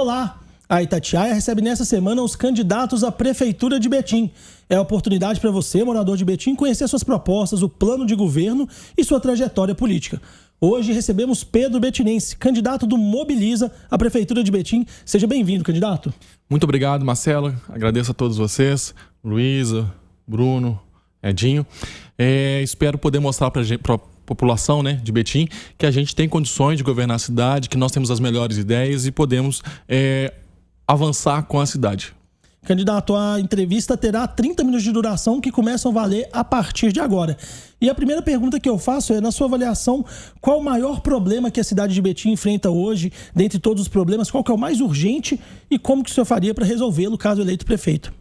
Olá! A Itatiaia recebe nessa semana os candidatos à Prefeitura de Betim. É a oportunidade para você, morador de Betim, conhecer suas propostas, o plano de governo e sua trajetória política. Hoje recebemos Pedro Betinense, candidato do Mobiliza à Prefeitura de Betim. Seja bem-vindo, candidato. Muito obrigado, Marcelo. Agradeço a todos vocês, Luísa, Bruno, Edinho. Espero poder mostrar para a população, de Betim, que a gente tem condições de governar a cidade, que nós temos as melhores ideias e podemos avançar com a cidade. Candidato, a entrevista terá 30 minutos de duração que começam a valer a partir de agora. E a primeira pergunta que eu faço é, na sua avaliação, qual o maior problema que a cidade de Betim enfrenta hoje, dentre todos os problemas, qual que é o mais urgente e como que o senhor faria para resolvê-lo caso eleito prefeito?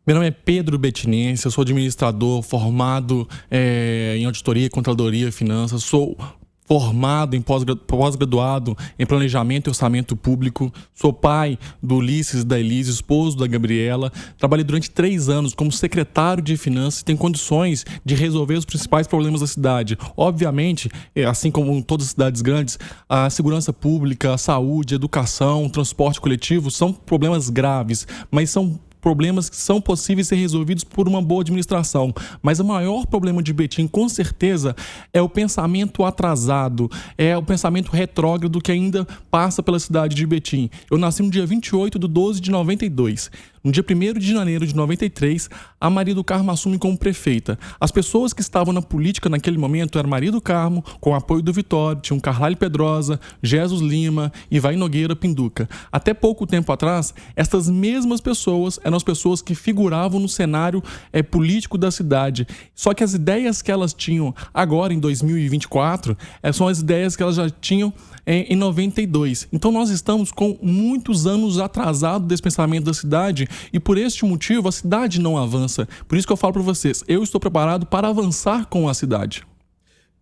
Meu nome é Pedro Betinense, eu sou administrador formado em auditoria, controladoria e finanças, sou formado em pós-graduado em planejamento e orçamento público, sou pai do Ulisses e da Elise, esposo da Gabriela, trabalhei durante 3 anos como secretário de finanças e tenho condições de resolver os principais problemas da cidade. Obviamente, assim como em todas as cidades grandes, a segurança pública, a saúde, a educação, o transporte coletivo são problemas graves, mas são problemas que são possíveis ser resolvidos por uma boa administração. Mas o maior problema de Betim, com certeza, é o pensamento atrasado, é o pensamento retrógrado que ainda passa pela cidade de Betim. Eu nasci no dia 28/12 de 92. No dia 1º de janeiro de 93, a Maria do Carmo assume como prefeita. As pessoas que estavam na política naquele momento eram Maria do Carmo, com o apoio do Vitório, tinham Carlalho Pedrosa, Jesus Lima e Vai Nogueira Pinduca. Até pouco tempo atrás, essas mesmas pessoas eram as pessoas que figuravam no cenário político da cidade. Só que as ideias que elas tinham agora, em 2024, são as ideias que elas já tinham em 92. Então nós estamos com muitos anos atrasados desse pensamento da cidade e por este motivo a cidade não avança. Por isso que eu falo para vocês, eu estou preparado para avançar com a cidade.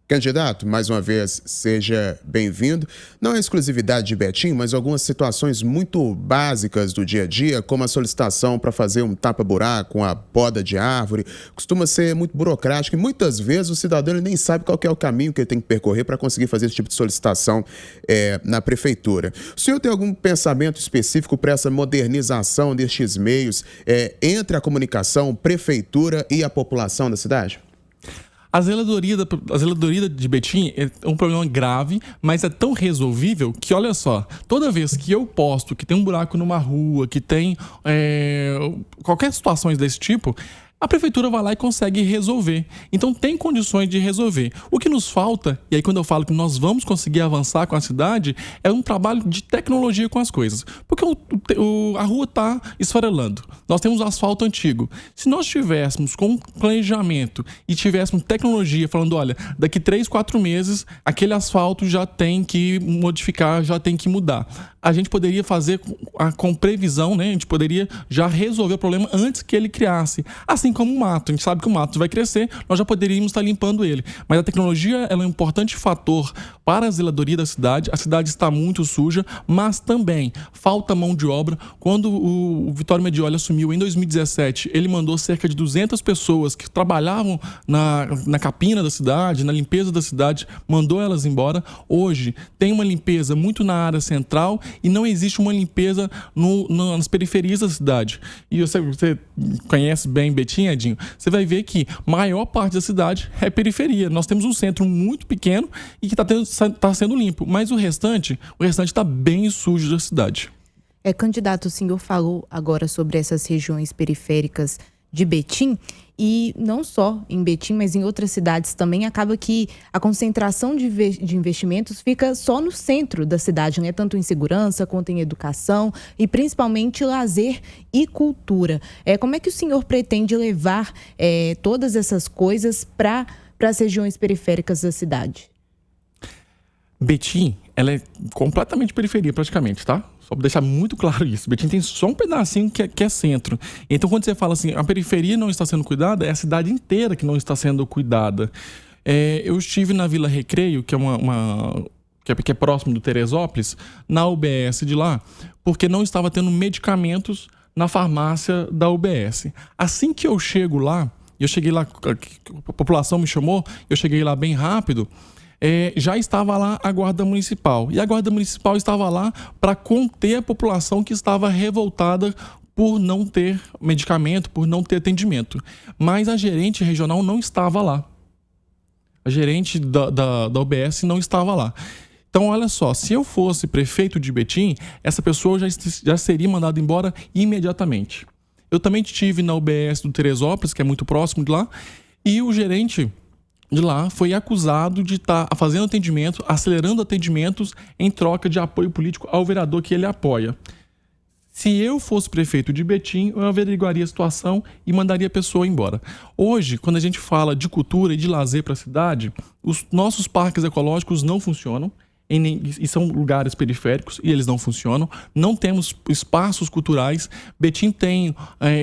Candidato, mais uma vez, seja bem-vindo. Não é exclusividade de Betim, mas algumas situações muito básicas do dia a dia, como a solicitação para fazer um tapa-buraco, uma poda de árvore, costuma ser muito burocrático e muitas vezes o cidadão ele nem sabe qual que é o caminho que ele tem que percorrer para conseguir fazer esse tipo de solicitação na prefeitura. O senhor tem algum pensamento específico para essa modernização destes meios entre a comunicação, prefeitura e a população da cidade? A zeladoria de Betim é um problema grave, mas é tão resolvível que, olha só, toda vez que eu posto que tem um buraco numa rua, que tem qualquer situação desse tipo, a prefeitura vai lá e consegue resolver. Então tem condições de resolver. O que nos falta, e aí quando eu falo que nós vamos conseguir avançar com a cidade, é um trabalho de tecnologia com as coisas. Porque a rua está esfarelando. Nós temos asfalto antigo. Se nós tivéssemos com planejamento e tivéssemos tecnologia falando, olha, daqui 3, 4 meses, aquele asfalto já tem que modificar, já tem que mudar. A gente poderia fazer com previsão, A gente poderia já resolver o problema antes que ele criasse. Assim como o mato. A gente sabe que o mato vai crescer, nós já poderíamos estar limpando ele. Mas a tecnologia ela é um importante fator para a zeladoria da cidade. A cidade está muito suja, mas também falta mão de obra. Quando o Vitório Medioli assumiu em 2017, ele mandou cerca de 200 pessoas que trabalhavam na capina da cidade, na limpeza da cidade, mandou elas embora. Hoje tem uma limpeza muito na área central e não existe uma limpeza nas periferias da cidade. E você conhece bem Betim, Edinho, você vai ver que a maior parte da cidade é periferia. Nós temos um centro muito pequeno e que está sendo limpo, mas o restante está bem sujo da cidade. Candidato, o senhor falou agora sobre essas regiões periféricas de Betim e não só em Betim, mas em outras cidades também acaba que a concentração de investimentos fica só no centro da cidade, tanto em segurança quanto em educação e principalmente lazer e cultura. Como é que o senhor pretende levar todas essas coisas para as regiões periféricas da cidade? Betim, ela é completamente periferia praticamente, tá? Só para deixar muito claro isso. Betim tem só um pedacinho que é centro. Então, quando você fala assim, a periferia não está sendo cuidada, é a cidade inteira que não está sendo cuidada. Eu estive na Vila Recreio, que é que é próximo do Teresópolis, na UBS de lá, porque não estava tendo medicamentos na farmácia da UBS. Assim que eu chego lá, a população me chamou, eu cheguei lá bem rápido, já estava lá a Guarda Municipal. E a Guarda Municipal estava lá para conter a população que estava revoltada por não ter medicamento, por não ter atendimento. Mas a gerente regional não estava lá. A gerente da UBS não estava lá. Então, olha só, se eu fosse prefeito de Betim, essa pessoa já seria mandada embora imediatamente. Eu também estive na UBS do Teresópolis, que é muito próximo de lá, e o gerente de lá foi acusado de estar fazendo atendimento, acelerando atendimentos em troca de apoio político ao vereador que ele apoia. Se eu fosse prefeito de Betim, eu averiguaria a situação e mandaria a pessoa embora. Hoje, quando a gente fala de cultura e de lazer para a cidade, os nossos parques ecológicos não funcionam. E são lugares periféricos e eles não funcionam. Não temos espaços culturais. Betim tem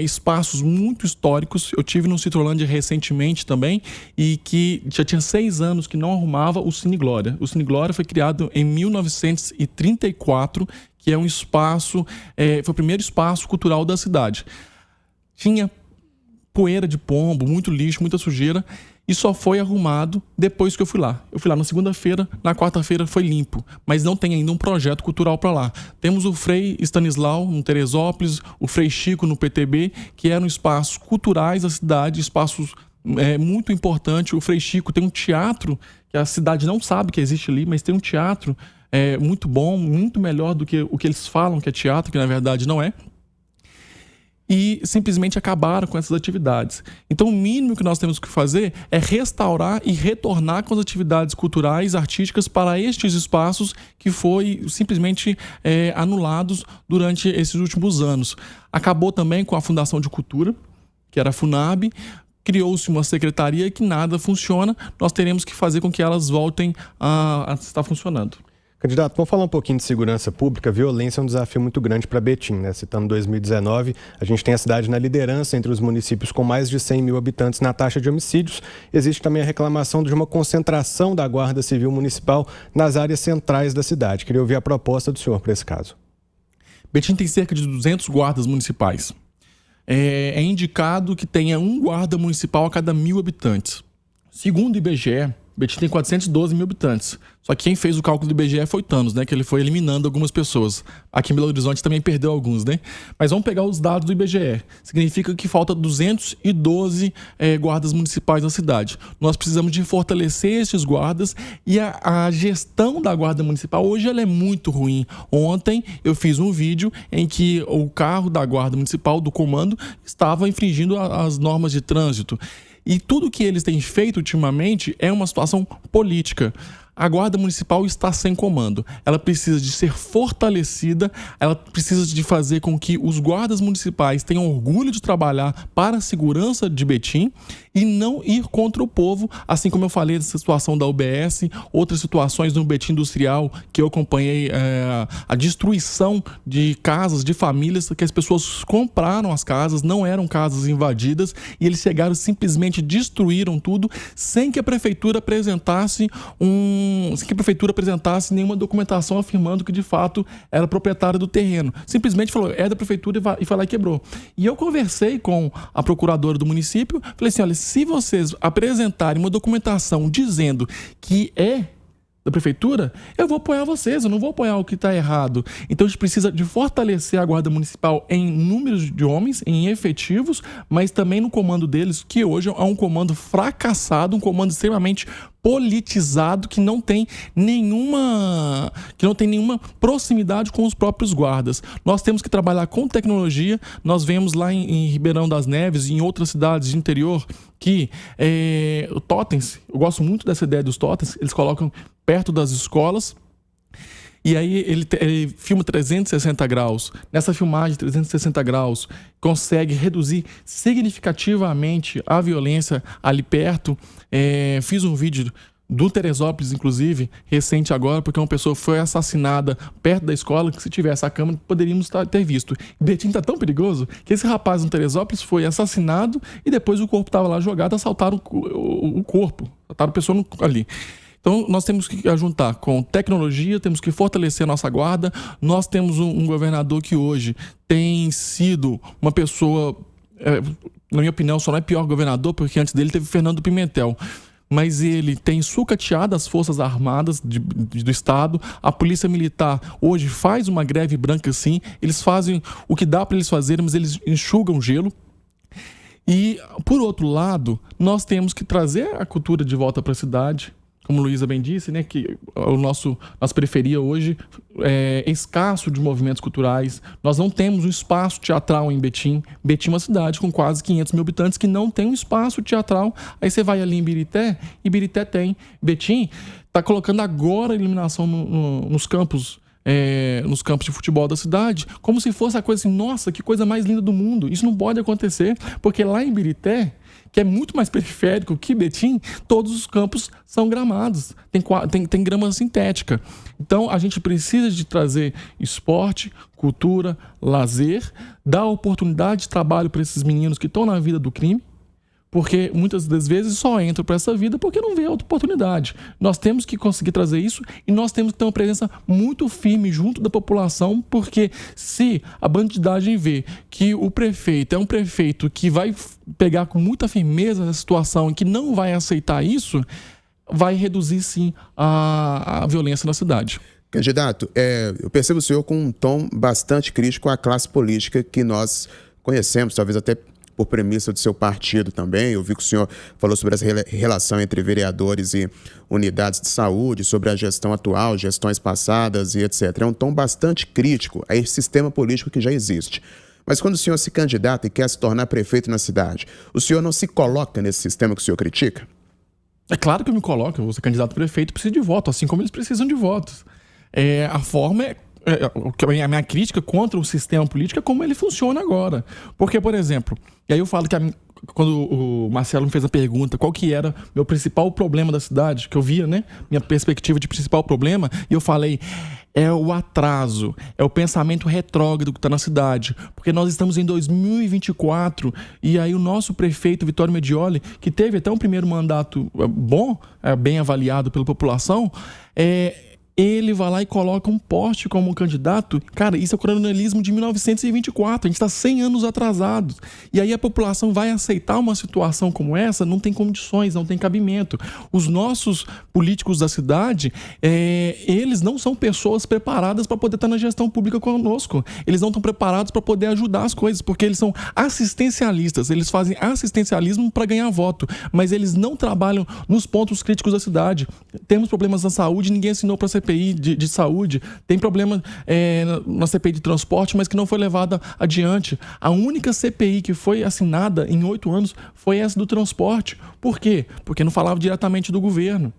espaços muito históricos. Eu tive no Citrolândia recentemente também e que já tinha 6 anos que não arrumava o Cine Glória. O Cine Glória foi criado em 1934, que é um espaço, foi o primeiro espaço cultural da cidade. Tinha poeira de pombo, muito lixo, muita sujeira. E só foi arrumado depois que eu fui lá. Eu fui lá na segunda-feira, na quarta-feira foi limpo. Mas não tem ainda um projeto cultural para lá. Temos o Frei Stanislau, no Teresópolis, o Frei Chico, no PTB, que eram espaços culturais da cidade, espaços muito importantes. O Frei Chico tem um teatro, que a cidade não sabe que existe ali, mas tem um teatro muito bom, muito melhor do que o que eles falam que é teatro, que na verdade não é. E simplesmente acabaram com essas atividades. Então o mínimo que nós temos que fazer é restaurar e retornar com as atividades culturais, artísticas para estes espaços que foi simplesmente anulados durante esses últimos anos. Acabou também com a Fundação de Cultura, que era a FUNAB, criou-se uma secretaria que nada funciona, nós teremos que fazer com que elas voltem a estar funcionando. Candidato, vamos falar um pouquinho de segurança pública. Violência é um desafio muito grande para Betim, né? Citando 2019, a gente tem a cidade na liderança entre os municípios com mais de 100 mil habitantes na taxa de homicídios. Existe também a reclamação de uma concentração da Guarda Civil Municipal nas áreas centrais da cidade. Queria ouvir a proposta do senhor para esse caso. Betim tem cerca de 200 guardas municipais. É indicado que tenha um guarda municipal a cada 1.000 habitantes. Segundo o IBGE, Betim tem 412 mil habitantes. Só que quem fez o cálculo do IBGE foi Thanos, né? Que ele foi eliminando algumas pessoas. Aqui em Belo Horizonte também perdeu alguns, né? Mas vamos pegar os dados do IBGE. Significa que falta 212 guardas municipais na cidade. Nós precisamos de fortalecer esses guardas e a gestão da guarda municipal hoje ela é muito ruim. Ontem eu fiz um vídeo em que o carro da guarda municipal, do comando, estava infringindo as normas de trânsito. E tudo que eles têm feito ultimamente é uma situação política. A Guarda Municipal está sem comando. Ela precisa de ser fortalecida, ela precisa de fazer com que os guardas municipais tenham orgulho de trabalhar para a segurança de Betim e não ir contra o povo, assim como eu falei dessa situação da UBS, outras situações no Betim Industrial, que eu acompanhei a destruição de casas, de famílias, que as pessoas compraram as casas, não eram casas invadidas, e eles chegaram simplesmente destruíram tudo, sem que a prefeitura apresentasse nenhuma documentação afirmando que de fato era proprietária do terreno. Simplesmente falou, é da prefeitura e foi lá e quebrou. E eu conversei com a procuradora do município, falei assim, olha, se vocês apresentarem uma documentação dizendo que é da prefeitura, eu vou apoiar vocês, eu não vou apoiar o que está errado. Então a gente precisa de fortalecer a Guarda Municipal em números de homens, em efetivos, mas também no comando deles, que hoje é um comando fracassado, um comando extremamente politizado, que não tem nenhuma proximidade com os próprios guardas. Nós temos que trabalhar com tecnologia. Nós vemos lá em Ribeirão das Neves e em outras cidades de interior que totens, eu gosto muito dessa ideia dos totens, eles colocam perto das escolas. E aí ele filma 360 graus. Nessa filmagem de 360 graus, consegue reduzir significativamente a violência ali perto. Fiz um vídeo do Teresópolis, inclusive, recente agora, porque uma pessoa foi assassinada perto da escola, que se tivesse a câmera, poderíamos ter visto. Betim está tão perigoso que esse rapaz no Teresópolis foi assassinado e depois o corpo estava lá jogado, assaltaram o corpo, assaltaram a pessoa ali. Então, nós temos que juntar com tecnologia, temos que fortalecer a nossa guarda. Nós temos um governador que hoje tem sido uma pessoa, na minha opinião, só não é pior governador, porque antes dele teve Fernando Pimentel. mas ele tem sucateado as Forças Armadas do Estado. A Polícia Militar hoje faz uma greve branca, sim. Eles fazem o que dá para eles fazerem, mas eles enxugam gelo. E, por outro lado, nós temos que trazer a cultura de volta para a cidade. Como a Luísa bem disse, né, que nossa periferia hoje é escasso de movimentos culturais. Nós não temos um espaço teatral em Betim. Betim é uma cidade com quase 500 mil habitantes que não tem um espaço teatral. Aí você vai ali em Ibirité, Ibirité tem. Betim está colocando agora a iluminação nos campos de futebol da cidade, como se fosse a coisa assim, nossa, que coisa mais linda do mundo. Isso não pode acontecer, porque lá em Ibirité, que é muito mais periférico que Betim, todos os campos são gramados, tem grama sintética. Então a gente precisa de trazer esporte, cultura, lazer, dar oportunidade de trabalho para esses meninos que estão na vida do crime, porque muitas das vezes só entram para essa vida porque não vê outra oportunidade. Nós temos que conseguir trazer isso e nós temos que ter uma presença muito firme junto da população, porque se a bandidagem vê que o prefeito é um prefeito que vai pegar com muita firmeza a situação e que não vai aceitar isso, vai reduzir sim a violência na cidade. Candidato, eu percebo o senhor com um tom bastante crítico à classe política que nós conhecemos, talvez até por premissa do seu partido também. Eu vi que o senhor falou sobre essa relação entre vereadores e unidades de saúde, sobre a gestão atual, gestões passadas e etc. É um tom bastante crítico a esse sistema político que já existe. Mas quando o senhor se candidata e quer se tornar prefeito na cidade, o senhor não se coloca nesse sistema que o senhor critica? É claro que eu me coloco. Eu vou ser candidato a prefeito, preciso de voto, assim como eles precisam de votos. A forma a minha crítica contra o sistema político é como ele funciona agora. Porque, por exemplo, e aí eu falo que quando o Marcelo me fez a pergunta qual que era meu principal problema da cidade, que eu via, né, minha perspectiva de principal problema, e eu falei, é o atraso, é o pensamento retrógrado que está na cidade, porque nós estamos em 2024 e aí o nosso prefeito Vitório Medioli, que teve até um primeiro mandato bom, bem avaliado pela população, ele vai lá e coloca um poste como um candidato. Cara, isso é o coronelismo de 1924. A gente está 100 anos atrasados. E aí a população vai aceitar uma situação como essa? Não tem condições, não tem cabimento. Os nossos políticos da cidade, eles não são pessoas preparadas para poder estar na gestão pública conosco. Eles não estão preparados para poder ajudar as coisas, porque eles são assistencialistas. Eles fazem assistencialismo para ganhar voto, mas eles não trabalham nos pontos críticos da cidade. Temos problemas na saúde, ninguém assinou para ser CPI de saúde, tem problema na CPI de transporte, mas que não foi levada adiante. A única CPI que foi assinada em 8 anos foi essa do transporte. Por quê? Porque não falava diretamente do governo.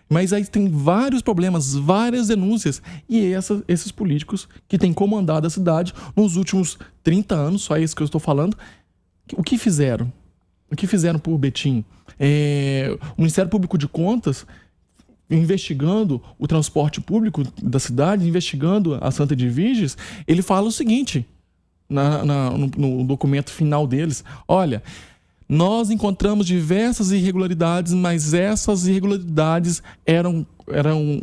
Mas aí tem vários problemas, várias denúncias. E esses políticos que têm comandado a cidade nos últimos 30 anos, só isso que eu estou falando, o que fizeram? O que fizeram por Betim? O Ministério Público de Contas, investigando o transporte público da cidade, investigando a Santa Edviges, ele fala o seguinte, no documento final deles: olha, nós encontramos diversas irregularidades, mas essas irregularidades eram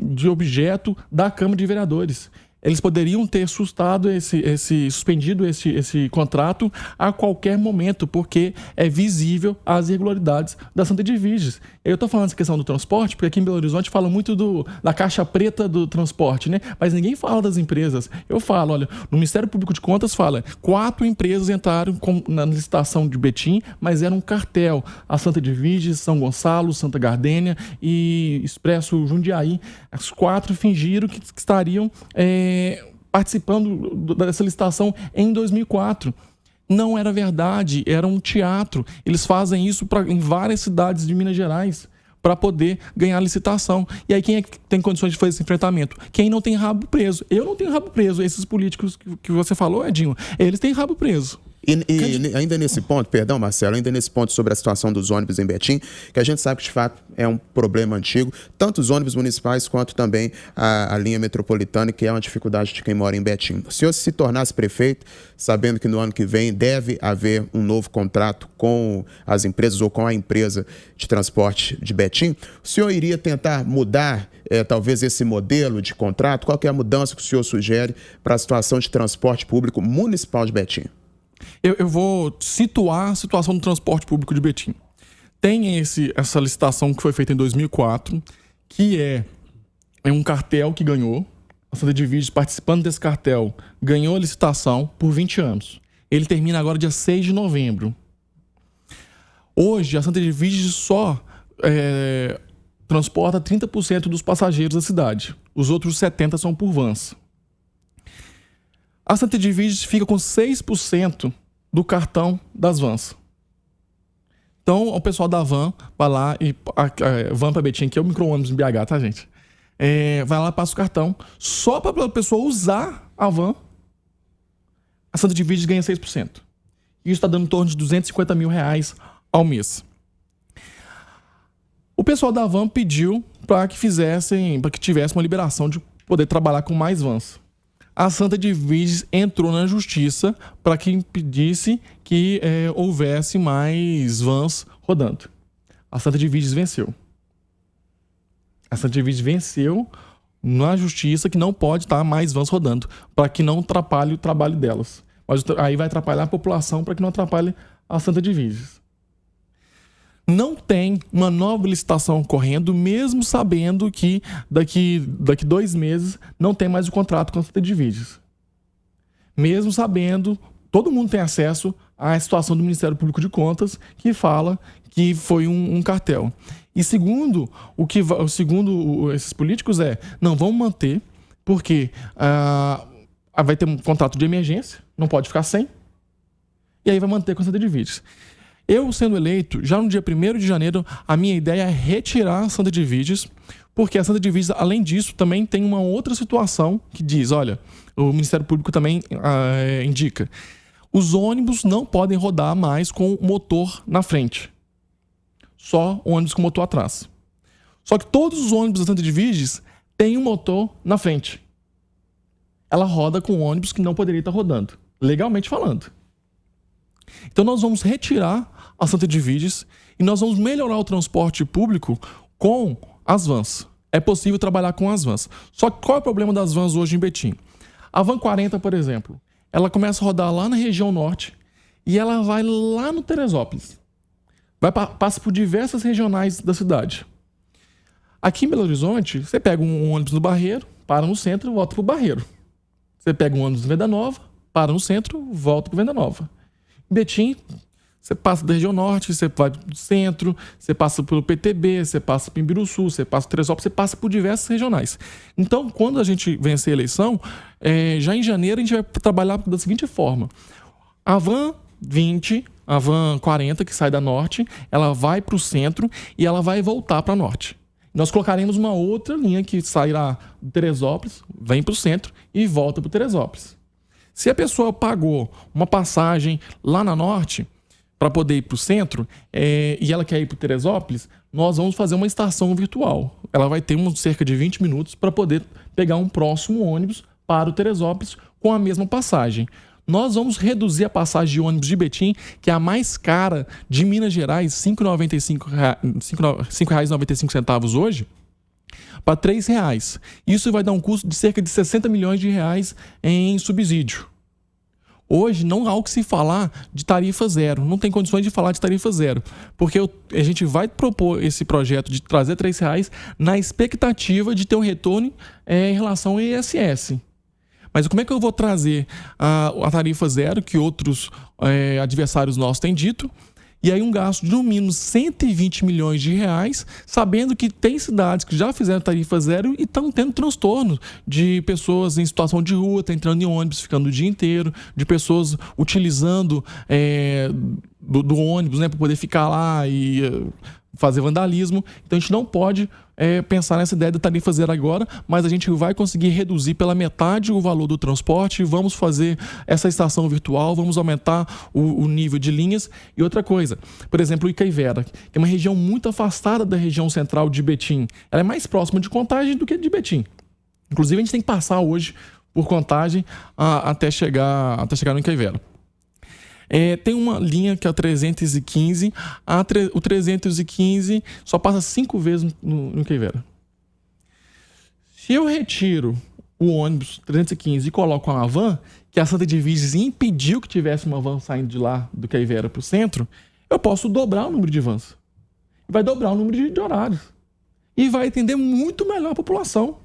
de objeto da Câmara de Vereadores. Eles poderiam ter suspendido esse contrato a qualquer momento, porque é visível as irregularidades da Santa Edviges. Eu estou falando essa questão do transporte, porque aqui em Belo Horizonte fala muito da caixa preta do transporte, né? Mas ninguém fala das empresas. Eu falo, olha, no Ministério Público de Contas fala, 4 empresas entraram na licitação de Betim, mas era um cartel. A Santa Edviges, São Gonçalo, Santa Gardênia e Expresso Jundiaí. As 4 fingiram que estariam participando dessa licitação em 2004. Não era verdade, era um teatro. Eles fazem isso em várias cidades de Minas Gerais para poder ganhar a licitação. E aí quem é que tem condições de fazer esse enfrentamento? Quem não tem rabo preso. Eu não tenho rabo preso. Esses políticos que você falou, Edinho, eles têm rabo preso. E ainda nesse ponto, perdão, Marcelo, ainda nesse ponto sobre a situação dos ônibus em Betim, que a gente sabe que de fato é um problema antigo, tanto os ônibus municipais quanto também a linha metropolitana, que é uma dificuldade de quem mora em Betim. O senhor se tornasse prefeito, sabendo que no ano que vem deve haver um novo contrato com as empresas ou com a empresa de transporte de Betim, o senhor iria tentar mudar talvez esse modelo de contrato? Qual que é a mudança que o senhor sugere para a situação de transporte público municipal de Betim? Eu vou situar a situação do transporte público de Betim. tem essa licitação que foi feita em 2004, que é um cartel que ganhou. A Santa Edviges, participando desse cartel, ganhou a licitação por 20 anos. Ele termina agora dia 6 de novembro. Hoje, a Santa Edviges só transporta 30% dos passageiros da cidade. Os outros 70% são por vans. A Santa Edviges fica com 6% do cartão das vans. Então, o pessoal da van vai lá e... A van para Betim, que é o micro-ônibus em BH, tá, gente? Vai lá, passa o cartão. Só para a pessoa usar a van, a Santa Edviges ganha 6%. Isso está dando em torno de R$250 mil ao mês. O pessoal da van pediu para que tivesse uma liberação de poder trabalhar com mais vans. A Santa Edviges entrou na justiça para que impedisse que houvesse mais vans rodando. A Santa Edviges venceu. A Santa Edviges venceu na justiça que não pode estar mais vans rodando, para que não atrapalhe o trabalho delas. Mas aí vai atrapalhar a população para que não atrapalhe a Santa Edviges. Não tem uma nova licitação ocorrendo, mesmo sabendo que daqui 2 meses não tem mais o contrato com a Santa Edviges. Mesmo sabendo, todo mundo tem acesso à situação do Ministério Público de Contas, que fala que foi um cartel. E segundo esses políticos não vamos manter, porque vai ter um contrato de emergência, não pode ficar sem, e aí vai manter com a Santa Edviges. Eu, sendo eleito, já no dia 1º de janeiro, a minha ideia é retirar a Santa Edviges, porque a Santa Edviges, além disso, também tem uma outra situação que diz, olha, o Ministério Público também indica, os ônibus não podem rodar mais com motor na frente, só ônibus com motor atrás. Só que todos os ônibus da Santa Edviges têm um motor na frente. Ela roda com ônibus que não poderia estar rodando, legalmente falando. Então nós vamos retirar a Santa Edviges e nós vamos melhorar o transporte público com as vans. É possível trabalhar com as vans. Só que qual é o problema das vans hoje em Betim? A van 40, por exemplo, ela começa a rodar lá na região norte e ela vai lá no Teresópolis. Passa por diversas regionais da cidade. Aqui em Belo Horizonte, você pega um ônibus no Barreiro, para no centro e volta para o Barreiro. Você pega um ônibus no Venda Nova, para no centro, volta para Venda Nova. Em Betim, você passa da região norte, você vai do centro, você passa pelo PTB, você passa por Imbiruçu, você passa por Teresópolis, você passa por diversas regionais. Então, quando a gente vencer a eleição, já em janeiro a gente vai trabalhar da seguinte forma. A van 20, a van 40, que sai da norte, ela vai para o centro e ela vai voltar para norte. Nós colocaremos uma outra linha que sairá do Teresópolis, vem para o centro e volta para o Teresópolis. Se a pessoa pagou uma passagem lá na norte para poder ir para o centro e ela quer ir para o Teresópolis, nós vamos fazer uma estação virtual. Ela vai ter cerca de 20 minutos para poder pegar um próximo ônibus para o Teresópolis com a mesma passagem. Nós vamos reduzir a passagem de ônibus de Betim, que é a mais cara de Minas Gerais, R$ 5,95 hoje, para R$ 3,00. Isso vai dar um custo de cerca de 60 milhões de reais em subsídio. Hoje não há o que se falar de tarifa zero, não tem condições de falar de tarifa zero, porque a gente vai propor esse projeto de trazer R$ 3,00 na expectativa de ter um retorno em relação ao ISS. Mas como é que eu vou trazer a tarifa zero, que outros adversários nossos têm dito, e aí um gasto de no mínimo 120 milhões de reais, sabendo que tem cidades que já fizeram tarifa zero e estão tendo transtorno de pessoas em situação de rua, tá entrando em ônibus, ficando o dia inteiro, de pessoas utilizando do ônibus, né, para poder ficar lá e fazer vandalismo. Então a gente não pode pensar nessa ideia da tarifa zero agora, mas a gente vai conseguir reduzir pela metade o valor do transporte, vamos fazer essa estação virtual, vamos aumentar o nível de linhas. E outra coisa, por exemplo, o Icaivera, que é uma região muito afastada da região central de Betim, ela é mais próxima de Contagem do que de Betim. Inclusive a gente tem que passar hoje por Contagem até chegar no Icaivera. Tem uma linha que é a 315. O 315 só passa 5 vezes no Icaivera. Se eu retiro o ônibus 315 e coloco uma van, que a Santa Edviges impediu que tivesse uma van saindo de lá do Icaivera para o centro, eu posso dobrar o número de vans. vai dobrar o número de horários. E vai atender muito melhor a população.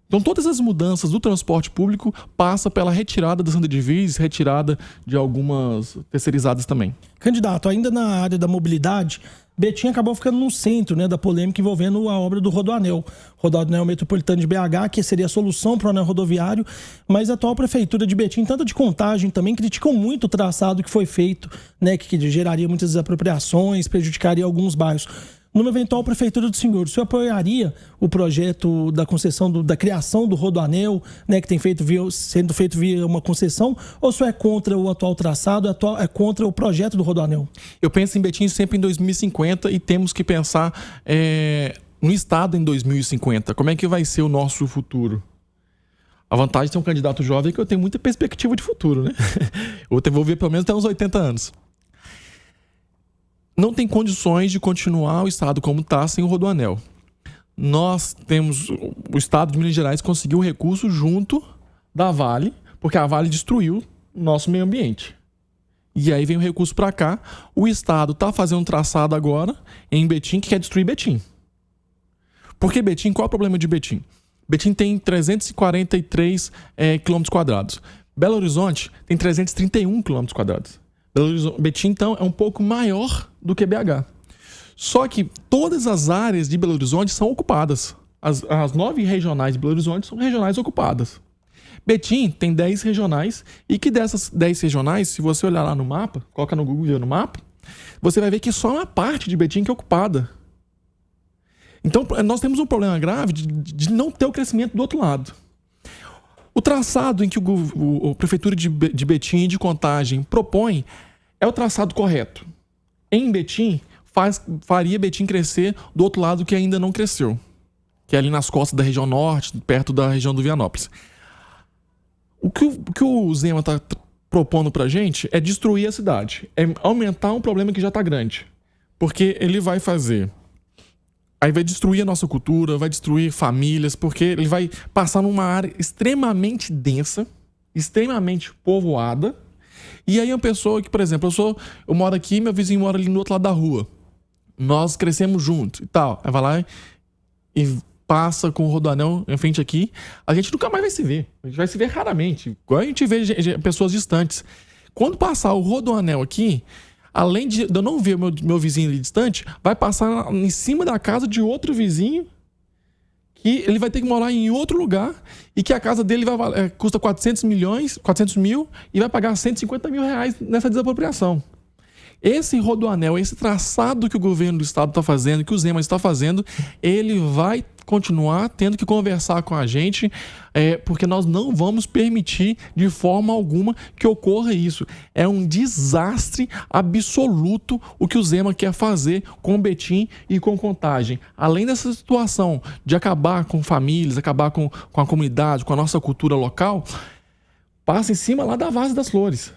Então, todas as mudanças do transporte público passam pela retirada da Santa Divisa, retirada de algumas terceirizadas também. Candidato, ainda na área da mobilidade, Betim acabou ficando no centro, né, da polêmica envolvendo a obra do Rodoanel. Rodoanel Metropolitano de BH, que seria a solução para o anel rodoviário, mas a atual prefeitura de Betim, tanto de Contagem, também criticam muito o traçado que foi feito, né, que geraria muitas desapropriações, prejudicaria alguns bairros. Numa eventual prefeitura do senhor, o senhor apoiaria o projeto da concessão, da criação do Rodoanel, né, que tem sendo feito via uma concessão, ou o senhor é contra o atual traçado, é contra o projeto do Rodoanel? Eu penso em Betim sempre em 2050 e temos que pensar no Estado em 2050. Como é que vai ser o nosso futuro? A vantagem de ser um candidato jovem é que eu tenho muita perspectiva de futuro, né? Eu vou ver pelo menos até uns 80 anos. Não tem condições de continuar o Estado como está sem o Rodoanel. O Estado de Minas Gerais conseguiu um recurso junto da Vale, porque a Vale destruiu o nosso meio ambiente. E aí vem o recurso para cá. O Estado está fazendo um traçado agora em Betim que quer destruir Betim. Por que Betim? Qual é o problema de Betim? Betim tem 343 quilômetros quadrados. Belo Horizonte tem 331 quilômetros quadrados. Betim, então, é um pouco maior do que BH. Só que todas as áreas de Belo Horizonte são ocupadas. As 9 regionais de Belo Horizonte são regionais ocupadas. Betim tem 10 regionais e que dessas 10 regionais, se você olhar lá no mapa, coloca no Google e ver no mapa, você vai ver que só uma parte de Betim que é ocupada. Então, nós temos um problema grave de não ter o crescimento do outro lado. O traçado em que a Prefeitura de Betim e de Contagem propõe é o traçado correto. Em Betim, faria Betim crescer do outro lado que ainda não cresceu, que é ali nas costas da região norte, perto da região do Vianópolis. O que o Zema está propondo pra gente é destruir a cidade, é aumentar um problema que já está grande. Porque ele vai fazer... Aí vai destruir a nossa cultura, vai destruir famílias, porque ele vai passar numa área extremamente densa, extremamente povoada. E aí uma pessoa que, por exemplo, eu moro aqui, meu vizinho mora ali no outro lado da rua. Nós crescemos juntos e tal. Aí vai lá e passa com o Rodoanel em frente aqui. A gente nunca mais vai se ver. A gente vai se ver raramente. Igual a gente vê pessoas distantes. Quando passar o Rodoanel aqui... Além de eu não ver o meu vizinho ali distante, vai passar em cima da casa de outro vizinho que ele vai ter que morar em outro lugar e que a casa dele custa 400 mil e vai pagar 150 mil reais nessa desapropriação. Esse Rodoanel, esse traçado que o governo do estado está fazendo, que o Zema está fazendo, ele vai continuar tendo que conversar com a gente, porque nós não vamos permitir de forma alguma que ocorra isso. É um desastre absoluto o que o Zema quer fazer com Betim e com Contagem. Além dessa situação de acabar com famílias, acabar com a comunidade, com a nossa cultura local, passa em cima lá da Várzea das Flores.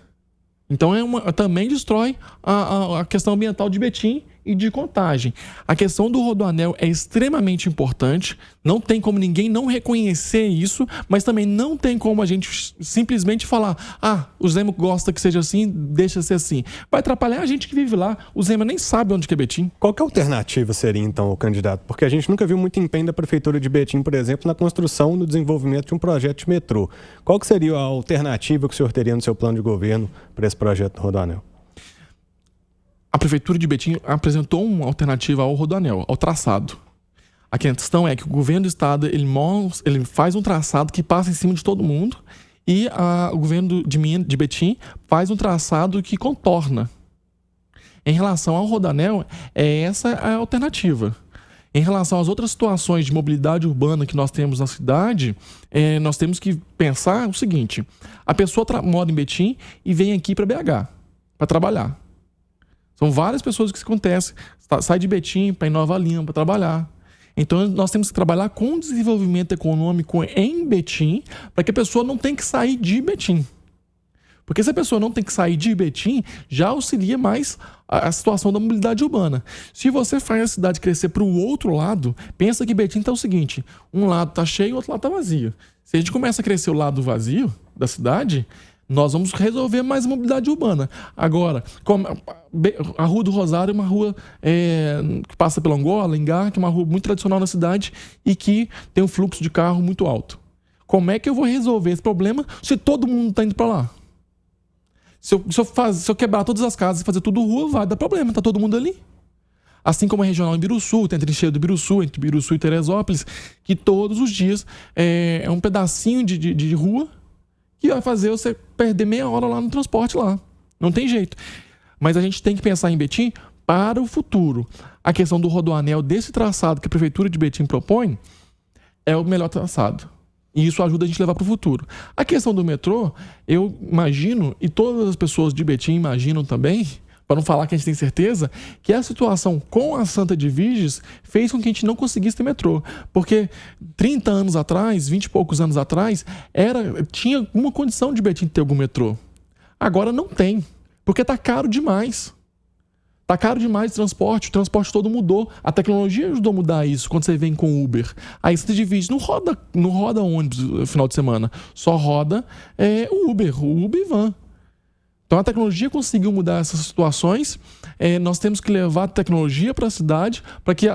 Então também destrói a questão ambiental de Betim e de Contagem. A questão do Rodoanel é extremamente importante, não tem como ninguém não reconhecer isso, mas também não tem como a gente simplesmente falar: o Zema gosta que seja assim, deixa ser assim. Vai atrapalhar a gente que vive lá. O Zema nem sabe onde que é Betim. Qual que alternativa seria então o candidato? Porque a gente nunca viu muito empenho da Prefeitura de Betim, por exemplo, na construção e no desenvolvimento de um projeto de metrô. Qual que seria a alternativa que o senhor teria no seu plano de governo para esse projeto do Rodoanel? A Prefeitura de Betim apresentou uma alternativa ao Rodoanel, ao traçado. A questão é que o governo do estado ele faz um traçado que passa em cima de todo mundo e o governo de Betim faz um traçado que contorna. Em relação ao Rodoanel, essa é a alternativa. Em relação às outras situações de mobilidade urbana que nós temos na cidade, nós temos que pensar o seguinte: a pessoa mora em Betim e vem aqui para BH para trabalhar. São várias pessoas que isso acontece. Sai de Betim para ir em Nova Lima para trabalhar. Então nós temos que trabalhar com o desenvolvimento econômico em Betim para que a pessoa não tenha que sair de Betim. Porque se a pessoa não tem que sair de Betim, já auxilia mais a situação da mobilidade urbana. Se você faz a cidade crescer para o outro lado, pensa que Betim está o seguinte: um lado está cheio e o outro lado está vazio. Se a gente começa a crescer o lado vazio da cidade, nós vamos resolver mais a mobilidade urbana. Agora, a Rua do Rosário é uma rua que passa pela Angola, Engá, que é uma rua muito tradicional na cidade e que tem um fluxo de carro muito alto. Como é que eu vou resolver esse problema se todo mundo está indo para lá? Se eu quebrar todas as casas e fazer tudo rua, vai dar problema, tá todo mundo ali. Assim como a regional em Biruçu, tem a trincheira do Biruçu, entre Biruçu e Teresópolis, que todos os dias é um pedacinho de rua que vai fazer você perder meia hora lá no transporte lá. Não tem jeito. Mas a gente tem que pensar em Betim para o futuro. A questão do rodoanel desse traçado que a Prefeitura de Betim propõe é o melhor traçado. E isso ajuda a gente a levar para o futuro. A questão do metrô, eu imagino, e todas as pessoas de Betim imaginam também, para não falar que a gente tem certeza, que a situação com a Santa de Virges fez com que a gente não conseguisse ter metrô. Porque 30 anos atrás, 20 e poucos anos atrás, tinha uma condição de Betim ter algum metrô. Agora não tem, porque está caro demais. Está caro demais o transporte todo mudou. A tecnologia ajudou a mudar isso quando você vem com Uber. Aí Santa de Virges não roda ônibus no final de semana, só roda o Uber e van. Então a tecnologia conseguiu mudar essas situações. Nós temos que levar a tecnologia para a cidade para que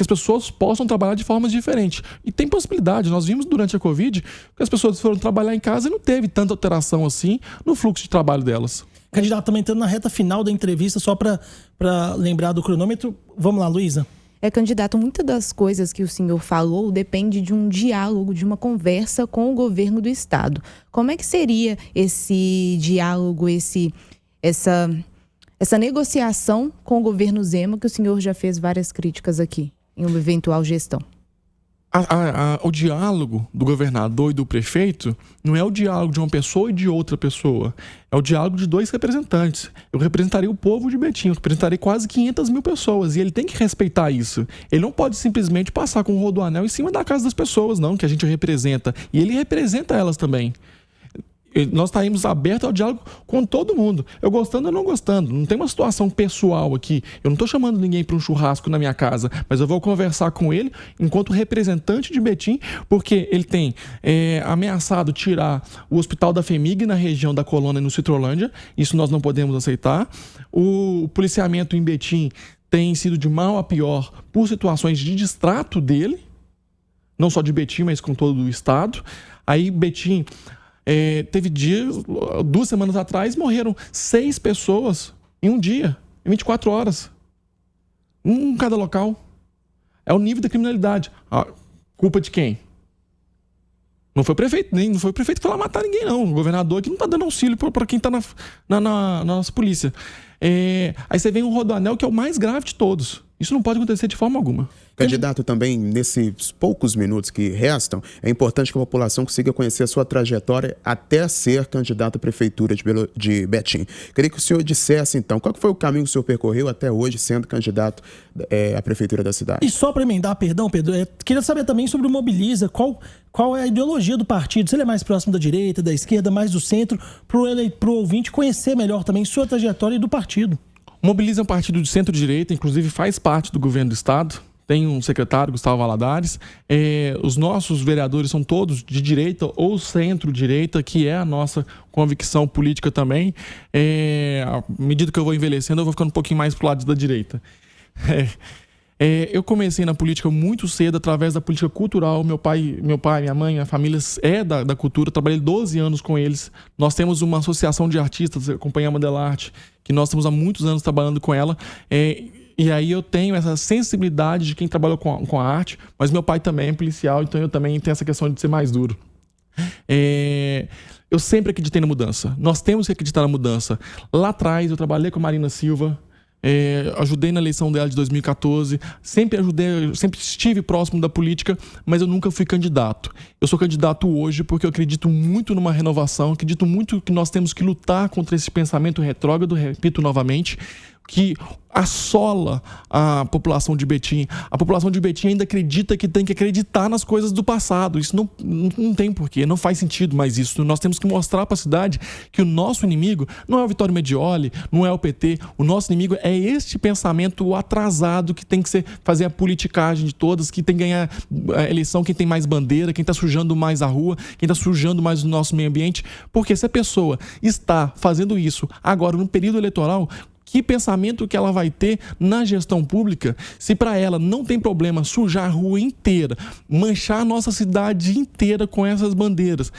as pessoas possam trabalhar de formas diferentes. E tem possibilidade. Nós vimos durante a Covid que as pessoas foram trabalhar em casa e não teve tanta alteração assim no fluxo de trabalho delas. Candidato, também entrando na reta final da entrevista, só para lembrar do cronômetro. Vamos lá, Luísa. Candidato, muitas das coisas que o senhor falou depende de um diálogo, de uma conversa com o governo do estado. Como é que seria esse diálogo, essa negociação com o governo Zema, que o senhor já fez várias críticas aqui, em uma eventual gestão? O diálogo do governador e do prefeito não é o diálogo de uma pessoa e de outra pessoa. É o diálogo de dois representantes. Eu representaria o povo de Betim, eu representaria quase 500 mil pessoas. E ele tem que respeitar isso. Ele não pode simplesmente passar com o rodoanel em cima da casa das pessoas, não, que a gente representa. E ele representa elas também. Nós estaremos abertos ao diálogo com todo mundo. Eu gostando ou não gostando. Não tem uma situação pessoal aqui. Eu não estou chamando ninguém para um churrasco na minha casa, mas eu vou conversar com ele enquanto representante de Betim, porque ele tem ameaçado tirar o Hospital da FHEMIG na região da Colônia, no Citrolândia. Isso nós não podemos aceitar. O policiamento em Betim tem sido de mal a pior por situações de distrato dele, não só de Betim, mas com todo o estado. Aí Betim... teve dias, 2 semanas atrás, morreram 6 pessoas em um dia, em 24 horas. Um em cada local. É o nível da criminalidade. Culpa de quem? Não foi o prefeito, não foi o prefeito que foi lá matar ninguém, não. O governador aqui não está dando auxílio para quem está na nossa polícia. Aí você vem um rodoanel que é o mais grave de todos. Isso não pode acontecer de forma alguma. Candidato, também nesses poucos minutos que restam, é importante que a população consiga conhecer a sua trajetória até ser candidato à Prefeitura de Betim. Queria que o senhor dissesse, então, qual foi o caminho que o senhor percorreu até hoje sendo candidato à Prefeitura da cidade? E só para emendar, perdão, Pedro, queria saber também sobre o Mobiliza, qual é a ideologia do partido, se ele é mais próximo da direita, da esquerda, mais do centro, para o ouvinte conhecer melhor também sua trajetória e do partido. O Mobiliza é um partido de centro-direita, inclusive faz parte do governo do estado. Tem um secretário, Gustavo Valadares. Os nossos vereadores são todos de direita ou centro-direita, que é a nossa convicção política também. À medida que eu vou envelhecendo, eu vou ficando um pouquinho mais pro lado da direita. Eu comecei na política muito cedo, através da política cultural. Meu pai, minha mãe, minha família é da cultura. Eu trabalhei 12 anos com eles. Nós temos uma associação de artistas, a Companhia Mandelarte, que nós estamos há muitos anos trabalhando com ela. E aí eu tenho essa sensibilidade de quem trabalhou com a arte, mas meu pai também é policial, então eu também tenho essa questão de ser mais duro. Eu sempre acreditei na mudança. Nós temos que acreditar na mudança. Lá atrás eu trabalhei com a Marina Silva, ajudei na eleição dela de 2014, sempre estive próximo da política, mas eu nunca fui candidato. Eu sou candidato hoje porque eu acredito muito numa renovação, acredito muito que nós temos que lutar contra esse pensamento retrógrado, repito novamente, que assola a população de Betim. A população de Betim ainda acredita que tem que acreditar nas coisas do passado. Isso não tem porquê, não faz sentido mais isso. Nós temos que mostrar para a cidade que o nosso inimigo não é o Vittorio Medioli, não é o PT. O nosso inimigo é este pensamento atrasado que tem que fazer a politicagem de todas, que tem que ganhar a eleição quem tem mais bandeira, quem está sujando mais a rua, quem está sujando mais o nosso meio ambiente. Porque se a pessoa está fazendo isso agora no período eleitoral, que pensamento que ela vai ter na gestão pública se para ela não tem problema sujar a rua inteira, manchar a nossa cidade inteira com essas bandeiras?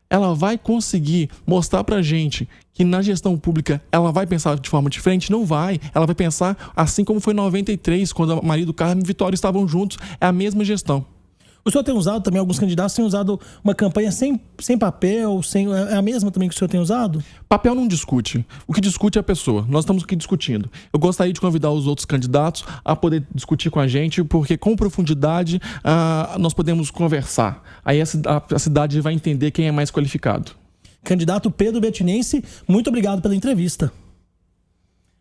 Ela vai conseguir mostrar pra gente que na gestão pública ela vai pensar de forma diferente? Não vai. Ela vai pensar assim como foi em 93, quando a Maria do Carmo e Vitória estavam juntos. É a mesma gestão. O senhor tem usado também, alguns candidatos têm usado uma campanha sem papel, é a mesma também que o senhor tem usado? Papel não discute. O que discute é a pessoa. Nós estamos aqui discutindo. Eu gostaria de convidar os outros candidatos a poder discutir com a gente, porque com profundidade nós podemos conversar. Aí a cidade vai entender quem é mais qualificado. Candidato Pedro Betinense, muito obrigado pela entrevista.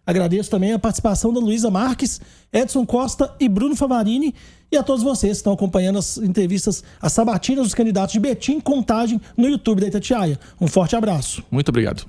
Agradeço também a participação da Luísa Marques, Edson Costa e Bruno Favarini, e a todos vocês que estão acompanhando as entrevistas, as sabatinas dos candidatos de Betim, Contagem, no YouTube da Itatiaia. Um forte abraço. Muito obrigado.